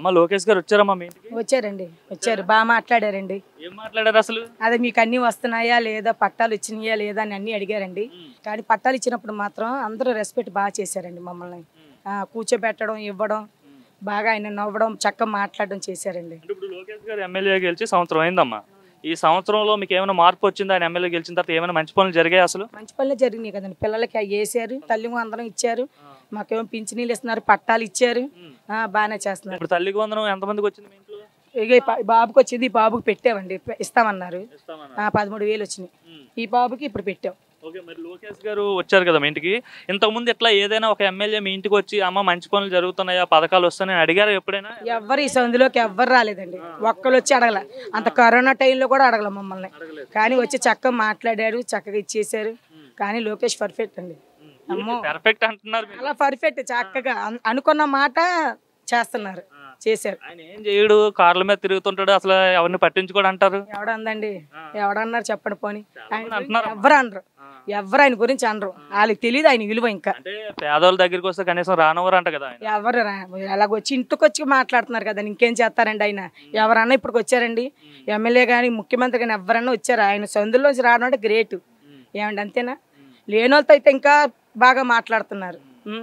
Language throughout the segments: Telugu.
అమ్మ లోకేష్ గారు వచ్చారమ్మా మీ ఇంటికి? వచ్చారండి, వచ్చారు, బాగా మాట్లాడారండి. ఏం మాట్లాడారు అసలు? అదే మీకు అన్ని వస్తున్నాయా లేదా, పట్టాలు ఇచ్చినాయా లేదా అని అన్ని అడిగారండి. కానీ పట్టాలు ఇచ్చినప్పుడు మాత్రం అందరూ రెస్పెక్ట్ బాగా చేశారండి మమ్మల్ని. కూర్చోబెట్టడం, ఇవ్వడం, బాగా ఆయన నవ్వడం, చక్కగా మాట్లాడడం చేశారండి. ఇప్పుడు లోకేష్ గారు ఎమ్మెల్యే గెలిచి సంవత్సరం అయిందమ్మా. ఈ సంవత్సరంలో మీకు ఏమైనా మార్పు వచ్చిందా? ఆయన ఎమ్మెల్యే గెలిచిన తర్వాత ఏమైనా మంచి పనులు జరిగాయి? అసలు మంచి పనులే జరిగినాయి కదండి. పిల్లలకి అవి వేసారు, తల్లి అందరం ఇచ్చారు, మాకేమో పింఛనీళ్ళు ఇస్తున్నారు, పట్టాలు ఇచ్చారు, బాగానే చేస్తున్నారు. ఇప్పుడు తల్లికి వందనం ఎంతమందికి వచ్చింది మీ ఇంట్లో? ఇక బాబుకి వచ్చింది, ఈ బాబుకి పెట్టామండి, ఇస్తామన్నారు. 13,000 వచ్చినాయి. ఈ బాబుకి ఇప్పుడు పెట్టాం. ఓకే, మరి లోకేష్ గారు వచ్చారు కదా మీ ఇంటికి. ఇంతకుముందు ఎట్లా ఏదైనా ఒక ఎమ్మెల్యే మీ ఇంటికి వచ్చి అమ్మ మంచి పనులు జరుగుతున్నాయా, పథకాలు వస్తున్నాయని అడిగారా ఎప్పుడైనా? ఎవరు ఈ సందులోకి ఎవ్వరు రాలేదండి, ఒక్కరు వచ్చి అడగల. అంత కరోనా టైంలో కూడా అడగల మమ్మల్ని. కానీ వచ్చి చక్కగా మాట్లాడారు, చక్కగా ఇచ్చేసారు. కానీ లోకేష్ పర్ఫెక్ట్ అండి. అమ్మో పర్ఫెక్ట్ అంటున్నారు, అలా పర్ఫెక్ట్, చక్కగా అనుకున్న మాట చేస్తున్నారు, చేశారు. ఆయన ఏం చేయడు, కార్ల మీద తిరుగుతుంటాడు, అసలు ఎవరిని పట్టించుకోడు అంటారు. ఎవడందండి, ఎవడన్నారు చెప్పండి పోనీ. అంటున్నారు. ఎవరు అనరు, ఎవరు ఆయన గురించి అనరు, వాళ్ళకి తెలియదు ఆయన విలువ. ఇంకా అంటే పేదవాళ్ళ దగ్గరికి వస్తే కనీసం రానవరు అంట కదా. ఎవరు ఎలాగొచ్చి ఇంటికి వచ్చి మాట్లాడుతున్నారు కదా, ఇంకేం చేస్తారండి ఆయన. ఎవరన్నా ఇప్పుడు వచ్చారండి, ఎమ్మెల్యే కానీ ముఖ్యమంత్రి కానీ ఎవరన్నా వచ్చారు, ఆయన సందులోంచి రావడం అంటే గ్రేట్. ఏమండి అంతేనా? లేని వాళ్ళతో అయితే ఇంకా బాగా మాట్లాడుతున్నారు.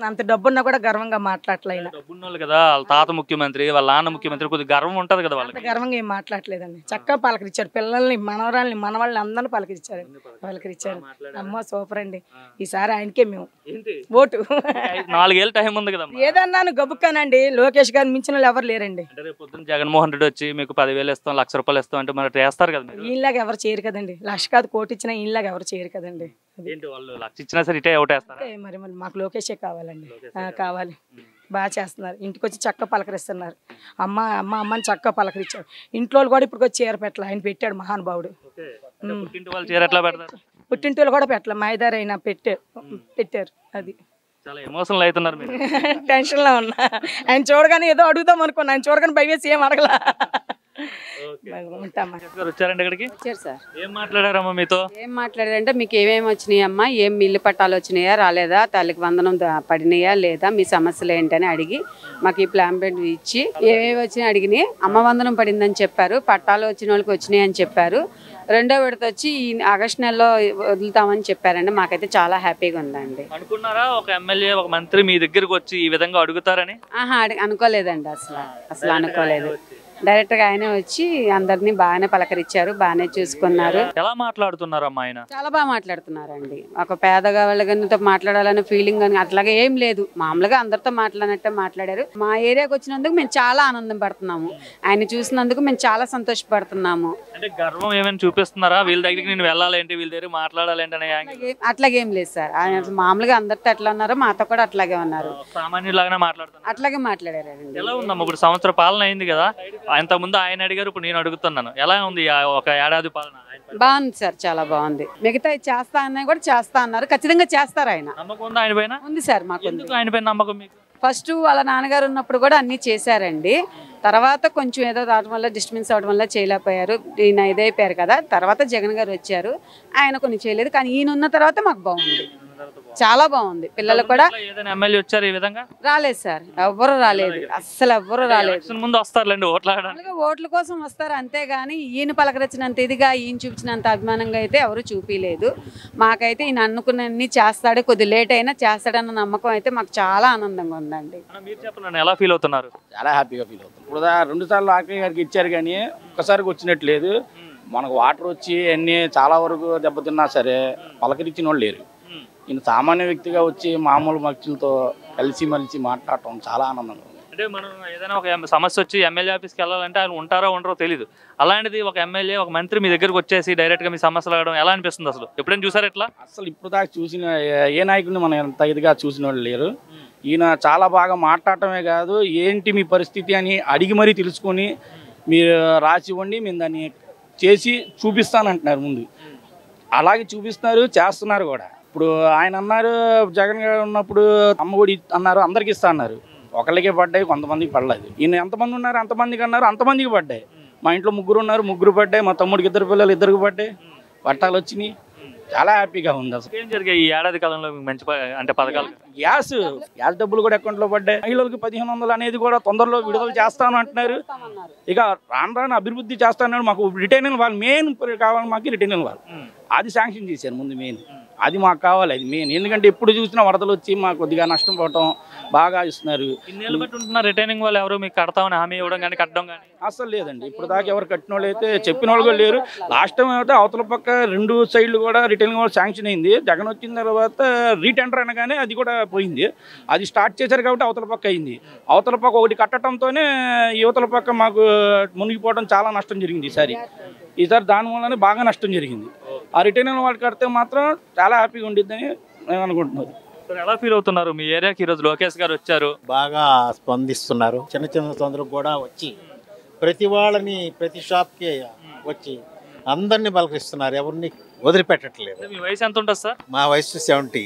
అంత డబ్బున్నా కూడా గర్వంగా మాట్లాడలేదు. డబ్బున్నోళ్ళు కదా, వాళ్ళ తాత ముఖ్యమంత్రి, వాళ్ళ నాన్న ముఖ్యమంత్రి, కొద్దిగా గర్వం ఉంటది కదా వాళ్ళకి. గర్వంగా ఏం మాట్లాడలేదండి, చక్కగా పలకరించారు. పిల్లల్ని, మనవరాల్ని, మనవాళ్ళని అందరిని పలకరించారు. అమ్మో సూపర్ అండి. ఈసారి ఆయనకే మేము ఓటు. 4 ఏళ్ళు టైం ఉంది కదా. ఏదన్నాను గబుక్కానండి, లోకేష్ గారిని మించిన వాళ్ళు ఎవరు లేరండి. అంటే రేపు పొద్దున్న జగన్మోహన్ రెడ్డి వచ్చి మీకు 10,000 ఇస్తాం, ₹1,00,000 ఇస్తాం అంటే మరి చేస్తారు కదా. ఈయనలాగా ఎవరు చేయరు కదండి, 1,00,000 కాదు కోటి ఇచ్చినా ఈయనలాగా ఎవరు చేయరు కదండి. ఏంటి వాళ్ళు 1,00,000 ఇచ్చినా సరే ఇటే ఓటేస్తారా? మరి మాకు లోకేషే కావాలండి, కావాలి. బాగా చేస్తున్నారు, ఇంటికి వచ్చి చక్కగా పలకరిస్తున్నారు. అమ్మ అమ్మ అమ్మని చక్కగా పలకరించారు. ఇంట్లో కూడా ఇప్పుడు వచ్చి చీర పెట్టాలి, ఆయన పెట్టాడు మహానుభావుడు. పుట్టింటి వాళ్ళు కూడా పెట్టాలి, మాయదారి అయినా పెట్టారు. అది చాలా ఎమోషనల్ అవుతున్నారు మీరు. టెన్షన్ లో ఉన్నా, ఆయన చూడగానే ఏదో అడుగుదాం అనుకున్నా, ఆయన చూడగానే భయవేసి ఏం అడగలా. వచ్చారండి ఇక్కడికి. వచ్చారు సార్. ఏం మాట్లాడారమ్మా మీతో? ఏం మాట్లాడారంటే మీకు ఏమేమి వచ్చినాయి అమ్మా, ఏం ఇల్లు పట్టాలు వచ్చినాయా రాలేదా, తల్లికి వందనం పడినాయా లేదా, మీ సమస్యలు ఏంటని అడిగి మాకు ఈ ప్లాన్ బెడ్ ఇచ్చి ఏమేమి వచ్చినాయి అడిగినాయి. అమ్మ వందనం పడిందని చెప్పారు, పట్టాలు వచ్చిన వాళ్ళకి వచ్చినాయి అని చెప్పారు. 2వ విడత వచ్చి ఈ ఆగస్టు నెలలో వదులుతామని చెప్పారండి. మాకైతే చాలా హ్యాపీగా ఉందండి. అనుకున్నారా ఒక ఎమ్మెల్యే, ఒక మంత్రి మీ దగ్గరకు వచ్చి ఈ విధంగా అడుగుతారని? అనుకోలేదండి, అసలు అనుకోలేదు. డైరెక్ట్ గా ఆయనే వచ్చి అందరినీ బాగానే పలకరించారు, బాగానే చూసుకున్నారు. ఎలా మాట్లాడుతున్నారమ్మా ఆయన? చాలా బాగా మాట్లాడుతున్నారండి. ఒక పేదగా వాళ్ళతో మాట్లాడాలనే ఫీలింగ్ అని అట్లాగే ఏం లేదు, మామూలుగా అందరితో మాట్లాడినట్టే మాట్లాడారు. మా ఏరియాకి వచ్చినందుకు మేము చాలా ఆనందం పడుతున్నాము, ఆయన చూసినందుకు మేము చాలా సంతోషపడుతున్నాము. అంటే గర్వం ఏమైనా చూపిస్తున్నారా, వీళ్ళ దగ్గరికి నేను వెళ్ళాలేంటి, వీళ్ళ దగ్గర మాట్లాడాలేంటి అని? అట్లాగేం లేదు సార్, ఆయన మామూలుగా అందరితో ఎట్లా ఉన్నారో మాతో కూడా అట్లాగే ఉన్నారు, సామాన్యులాగానే మాట్లాడుతున్నారు. అట్లాగే మాట్లాడారండి. ఎలా ఉందమ్మా ఇప్పుడు సంవత్సర పాలన అయింది కదా, అంతకుముందు ఆయన అడిగారు, ఇప్పుడు నేను అడుగుతున్నాను, ఎలా ఉంది ఒక ఏడాది పాలన? బాగుంది సార్, చాలా బాగుంది. మిగతా చేస్తా అన్నా కూడా చేస్తా అన్నారు, ఖచ్చితంగా చేస్తారు. ఆయన నమ్మకం ఉందా ఆయన పైన? ఉంది సార్, మాకు ఆయన పైన నమ్మకం మీకు? ఫస్ట్ వాళ్ళ నాన్నగారు ఉన్నప్పుడు కూడా అన్ని చేశారండి, తర్వాత కొంచెం ఏదో రావడం వల్ల డిస్టర్బెన్స్ అవడం వల్ల చేయలేకపోయారు. ఈయన ఇదైపోయారు కదా, తర్వాత జగన్ గారు వచ్చారు, ఆయన కొన్ని చేయలేదు. కానీ ఈయన ఉన్న తర్వాత మాకు బాగుంది, చాలా బాగుంది. పిల్లలు కూడా ఎమ్మెల్యే వచ్చారు ఈ విధంగా రాలేదు సార్, ఎవ్వరు రాలేదు, అస్సలు ఎవ్వరు రాలేదు. ముందు వస్తారులేండి ఓట్ల కోసం వస్తారు అంతేగాని ఈయన పలకరించినంత ఇదిగా, ఈయన చూపించినంత అభిమానంగా అయితే ఎవరు చూపించలేదు. మాకైతే ఈయన అనుకున్నన్ని చేస్తాడు, కొద్ది లేట్ అయినా చేస్తాడన్న నమ్మకం అయితే మాకు చాలా ఆనందంగా ఉందండి. మీరు చెప్పండి, ఎలా ఫీల్ అవుతున్నారు? చాలా హ్యాపీగా ఫీల్ అవుతుంది. ఇప్పుడు 2 సార్లు ఆర్కే గారికి ఇచ్చారు కానీ ఒక్కసారికి వచ్చినట్లేదు. మనకు వాటర్ వచ్చి అన్నీ చాలా వరకు దెబ్బతిన్నా సరే పలకరించిన వాళ్ళు లేరు. ఈయన సామాన్య వ్యక్తిగా వచ్చి మామూలు మనుషులతో కలిసిమెలిసి మాట్లాడటం చాలా ఆనందంగా ఉంది. అంటే మనం ఏదైనా ఒక సమస్య వచ్చి ఎమ్మెల్యే ఆఫీస్కి వెళ్ళాలంటే ఆయన ఉంటారో ఉండరో తెలియదు. అలాంటిది ఒక ఎమ్మెల్యే, ఒక మంత్రి మీ దగ్గరకు వచ్చేసి డైరెక్ట్గా మీ సమస్యలు అడగడం ఎలా అనిపిస్తుంది? అసలు ఎప్పుడైనా చూసారు ఎట్లా? అసలు ఇప్పుడు దాకా చూసిన ఏ నాయకుడిని మనం ఎంత ఇదిగా చూసిన వాళ్ళు లేరు. ఈయన చాలా బాగా మాట్లాడటమే కాదు, ఏంటి మీ పరిస్థితి అని అడిగి మరీ తెలుసుకొని మీరు రాసి ఇవ్వండి, మేము దాన్ని చేసి చూపిస్తానంటున్నారు. ముందు అలాగే చూపిస్తున్నారు, చేస్తున్నారు కూడా. ఇప్పుడు ఆయన అన్నారు, జగన్ గారు ఉన్నప్పుడు అమ్మఒడి అన్నారు, అందరికి ఇస్తా అన్నారు. ఒకళ్ళకే పడ్డాయి, కొంతమందికి పడలేదు. ఈయన ఎంతమంది ఉన్నారు అంతమందికి అన్నారు, అంతమందికి పడ్డాయి. మా ఇంట్లో 3 ఉన్నారు, 3 పడ్డాయి. మా తమ్ముడికి 2 పిల్లలు, 2కి పడ్డాయి. పట్టాలు వచ్చినాయి. చాలా హ్యాపీగా ఉంది అసలు. ఏం జరిగాయి ఈ ఏడాది కాలంలో మీకు మంచి అంటే పథకాలు? గ్యాస్ డబ్బులు కూడా అకౌంట్లో పడ్డాయి. మహిళలకు 1500 అనేది కూడా తొందరలో విడుదల చేస్తాను అంటున్నారు. ఇక రాను అభివృద్ధి చేస్తాను. మాకు రిటైనింగ్ వాళ్ళు మెయిన్ కావాలి. మాకు రిటైనింగ్ వాళ్ళు అది శాంక్షన్ చేశారు ముందు మెయిన్. అది మాకు కావాలి, అది మెయిన్. ఎందుకంటే ఎప్పుడు చూసినా వరదలు వచ్చి మాకు కొద్దిగా నష్టం పోవటం బాగా ఇస్తున్నారు. ఇన్నేళ్ళు బట్టి ఉంటున్నారు రిటైనింగ్ వాళ్ళు ఎవరు మీకు కడతామని హామీ ఇవ్వడం కానీ కట్టడం కానీ అసలు లేదండి. ఇప్పుడు దాకా ఎవరు కట్టిన వాళ్ళు అయితే చెప్పిన వాళ్ళు కూడా లేరు. లాస్ట్ టైం అయితే అవతల పక్క 2 సైడ్లు కూడా రిటైనింగ్ వాళ్ళు శాంక్షన్ అయింది. జగన్ వచ్చిన తర్వాత రీటెండర్ అనగానే అది కూడా పోయింది. అది స్టార్ట్ చేశారు కాబట్టి అవతల పక్క అయింది. అవతల పక్క ఒకటి కట్టడంతోనే యువతల పక్క మాకు మునిగిపోవడం చాలా నష్టం జరిగింది ఈసారి దానివల్లనే బాగా నష్టం జరిగింది. ఆ రిటైనింగ్ వాళ్ళు కడితే మాత్రం చాలా హ్యాపీగా ఉండిద్దని నేను అనుకుంటున్నాను. ఎలా ఫీల్ అవుతున్నారు? మీ ఏరియాకి ఈరోజు లోకేష్ గారు వచ్చారు, బాగా స్పందిస్తున్నారు. చిన్న చిన్న తొందరలు కూడా వచ్చి ప్రతి వాళ్ళని ప్రతి షాప్కి వచ్చి అందరినీ పలకరిస్తున్నారు. ఎవరిని వదిలిపెట్టట్లేదు. మీ వయసు ఎంత ఉంటుంది సార్? మా వయసు 70.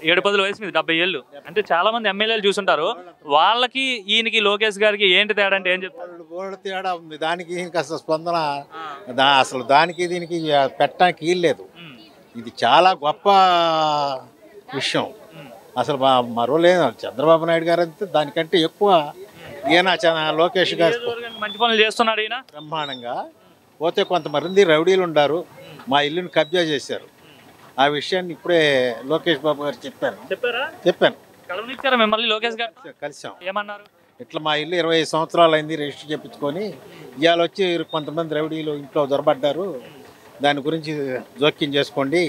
7-10 వయసు మీద 70 ఏళ్ళు. అంటే చాలా మంది ఎమ్మెల్యేలు చూసుంటారు. వాళ్ళకి ఈయనకి లోకేష్ గారికి ఏంటి తేడా అంటే ఏం చెప్తారు? బోర్డు తేడా ఉంది. దానికి దీనికి అసలు స్పందన అసలు దానికి దీనికి పెట్టడానికి వీల్లేదు. ఇది చాలా గొప్ప విషయం. అసలు మరో లేదు. చంద్రబాబు నాయుడు గారు అంతే దానికంటే ఎక్కువ ఈయన లోకేష్ గారు మంచి పనులు చేస్తున్నాడు. ఈయన బ్రహ్మాండంగా. పోతే కొంతమంది రౌడీలు ఉన్నారు, మా ఇల్లుని కబ్జా చేశారు. ఆ విషయాన్ని ఇప్పుడే లోకేష్ బాబు గారు చెప్పాను. కలవనిచ్చారా మిమ్మల్ని లోకేష్ గారు? కలిసాం. ఏమన్నారు? ఇట్లా మా ఇల్లు 25 సంవత్సరాలు అయింది రిజిస్టర్ చేయించుకొని, ఇవాళ వచ్చి కొంతమంది రౌడీలు ఇంట్లో దొరబడ్డారు, దాని గురించి జోక్యం చేసుకోండి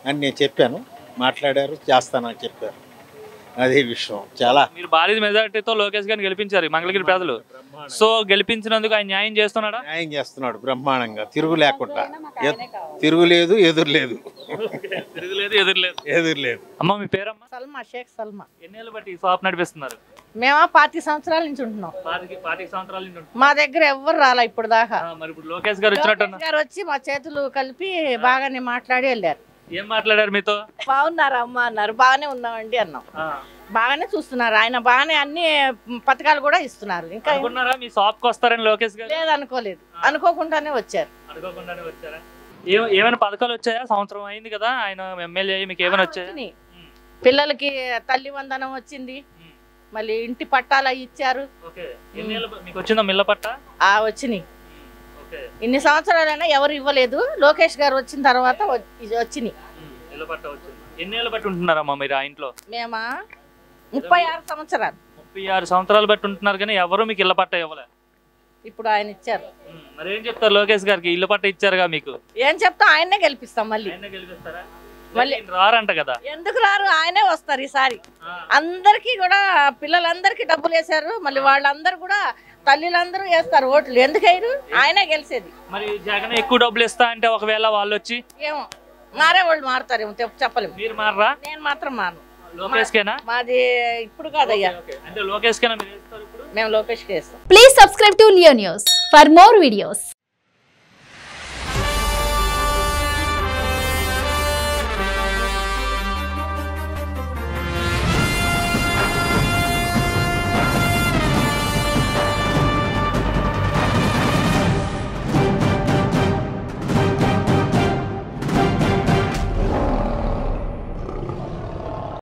అని నేను చెప్పాను. మాట్లాడారు, చేస్తానని చెప్పారు. అదే విషయం. చాలా మీరు భారీ మెజారిటీతో లోకేష్ గారిని గెలిపించారు మంగళగిరి ప్రజలు. సో గెలిపించినందుకు ఆయన న్యాయం చేస్తున్నాడా? న్యాయం చేస్తున్నాడు బ్రహ్మాండంగా. తిరుగు లేకుండా. తిరుగులేదు, ఎదురులేదు. ఎదురులేదు. అమ్మ మీ పేరమ్మా? సల్మా, షేక్ సల్మా. ఎన్నేళ్ళు బట్టి ఈ షాప్ నడిపిస్తున్నారు? మేము 25 సంవత్సరాల నుంచి ఉంటున్నాం. 25 సంవత్సరాల నుంచి మా దగ్గర ఎవ్వరు రాలా ఇప్పుడు దాకా. మరి ఇప్పుడు లోకేష్ గారు వచ్చినట్టు గారు వచ్చి మా చేతులు కలిపి బాగానే మాట్లాడి వెళ్ళారు. ఏం మాట్లాడారు మీతో? బాగున్నారా అమ్మ అన్నారు. బాగానే ఉన్నామండి అన్నాం. బాగానే చూస్తున్నారు ఆయన. బాగానే అన్ని పథకాలు కూడా ఇస్తున్నారు. ఇంకా మీ షాప్ కి వస్తారని లోకేష్ గారు? లేదు, అనుకోలేదు. అనుకోకుండానే వచ్చారు. ఏమైనా పథకాలు వచ్చాయా? సంవత్సరం అయింది కదా ఆయన ఎమ్మెల్యే, మీకు ఏమైనా వచ్చాయి? పిల్లలకి తల్లి వందనం వచ్చింది, మళ్ళీ ఇంటి పట్టాలు ఇచ్చారు. మీకు వచ్చిందా మిల్ల పట్ట? వచ్చినాయి. ఇన్ని సంవత్సరాలైనా ఎవరు ఇవ్వలేదు. లోకేష్ గారు వచ్చిన తర్వాత వచ్చినాయి. ఎన్నేళ్ళు బట్టి ఉంటున్నారమ్మా మీరు ఆ ఇంట్లో? మేమా 36 సంవత్సరాలు. 36 సంవత్సరాలు బట్టి ఉంటున్నారు కానీ ఎవరు మీకు ఇళ్ళ పట్ట ఇవ్వలే. ఇప్పుడు ఆయన ఇచ్చారు. మరి ఏం చెప్తారు లోకేష్ గారికి? ఇల్లు పట్ట ఇచ్చారుగా మీకు. ఏం చెప్తాం, ఆయన్నే గెలిపిస్తాం. మళ్ళీ మళ్ళీ రారంట కదా? ఎందుకు రారు? ఆయనే వస్తారు ఈసారి. అందరికి కూడా పిల్లలందరికీ డబ్బులు వేశారు. మళ్ళీ వాళ్ళందరూ కూడా తల్లిలందరూ వేస్తారు ఓట్లు. ఎందుకు వేయరు? ఆయనే గెలిచేది. మరి జగన్ ఎక్కువ డబ్బులు ఇస్తా అంటే ఒకవేళ వాళ్ళు వచ్చి ఏమో మారే వాళ్ళు మారుతారేమో చెప్పలేము. మీరు మారరా? నేను మాత్రం మారను. లోకేష్ కేనా? మాది ఇప్పుడు కాదయ్యా. అంటే లోకేష్ కేనా మీరు? మేము లోకేష్ కి వేస్తాం. Please subscribe to Leo news for more videos.